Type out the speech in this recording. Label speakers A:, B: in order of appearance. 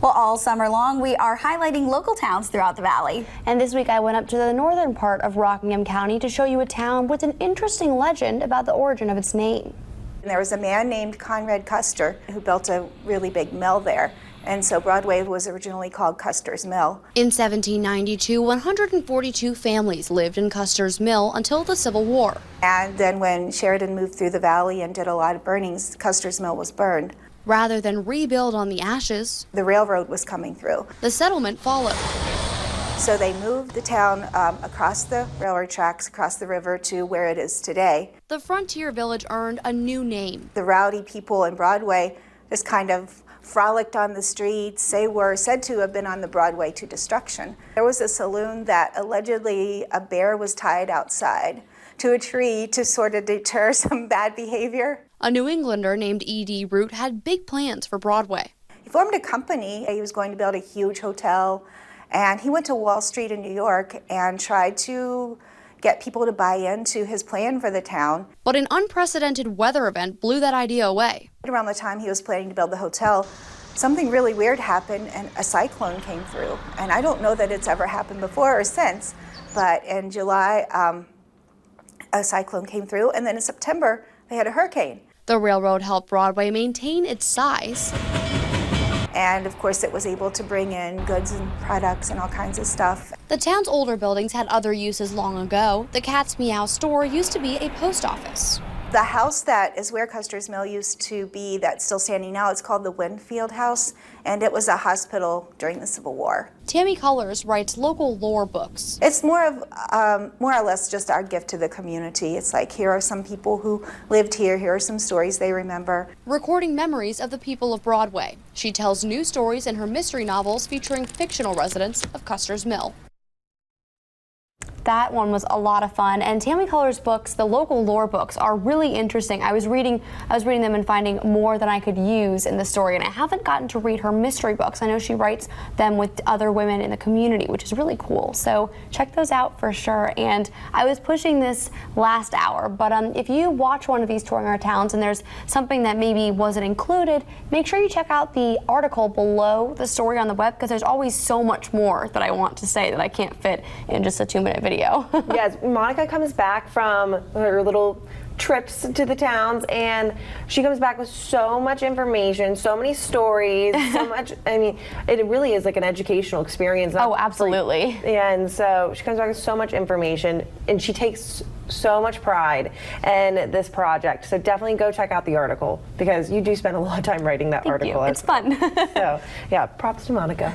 A: Well, all summer long, we are highlighting local towns throughout the valley.
B: And this week I went up to the northern part of Rockingham County to show you a town with an interesting legend about the origin of its name.
C: There was a man named Conrad Custer who built a really big mill there. And so Broadway was originally called Custer's Mill.
B: In 1792, 142 families lived in Custer's Mill until the Civil War.
C: And then when Sheridan moved through the valley and did a lot of burnings, Custer's Mill was burned.
B: Rather than rebuild on the ashes,
C: the railroad was coming through.
B: The settlement followed.
C: So they moved the town across the railroad tracks, across the river to where it is today.
B: The frontier village earned a new name.
C: The rowdy people in Broadway just kind of frolicked on the streets. They were said to have been on the Broadway to destruction. There was a saloon that allegedly a bear was tied outside to a tree to sort of deter some bad behavior.
B: A New Englander named E.D. Root had big plans for Broadway.
C: He formed a company. He was going to build a huge hotel, and he went to Wall Street in New York and tried to get people to buy into his plan for the town.
B: But an unprecedented weather event blew that idea away.
C: Around the time he was planning to build the hotel, something really weird happened and a cyclone came through. And I don't know that it's ever happened before or since, but in July, a cyclone came through, and then in September, they had a hurricane.
B: The railroad helped Broadway maintain its size.
C: And of course, it was able to bring in goods and products and all kinds of stuff.
B: The town's older buildings had other uses long ago. The Cat's Meow store used to be a post office.
C: The house that is where Custer's Mill used to be, that's still standing now, it's called the Winfield House, and it was a hospital during the Civil War.
B: Tammy Cullors writes local lore books.
C: It's more or less just our gift to the community. It's like, here are some people who lived here are some stories they remember.
B: Recording memories of the people of Broadway. She tells new stories in her mystery novels featuring fictional residents of Custer's Mill. That one was a lot of fun, and Tammy Cullors' books, the local lore books, are really interesting. I was reading them and finding more than I could use in the story, and I haven't gotten to read her mystery books. I know she writes them with other women in the community, which is really cool. So check those out for sure. And I was pushing this last hour, but if you watch one of these touring our towns and there's something that maybe wasn't included, make sure you check out the article below the story on the web, because there's always so much more that I want to say that I can't fit in just a 2-minute video.
D: Yes, Monica comes back from her little trips to the towns, and she comes back with so much information, so many stories, so much. I mean, it really is like an educational experience.
B: Oh, absolutely.
D: And so she comes back with so much information, and she takes so much pride in this project. So definitely go check out the article, because you do spend a lot of time writing that article.
B: It's fun.
D: So yeah, props to Monica.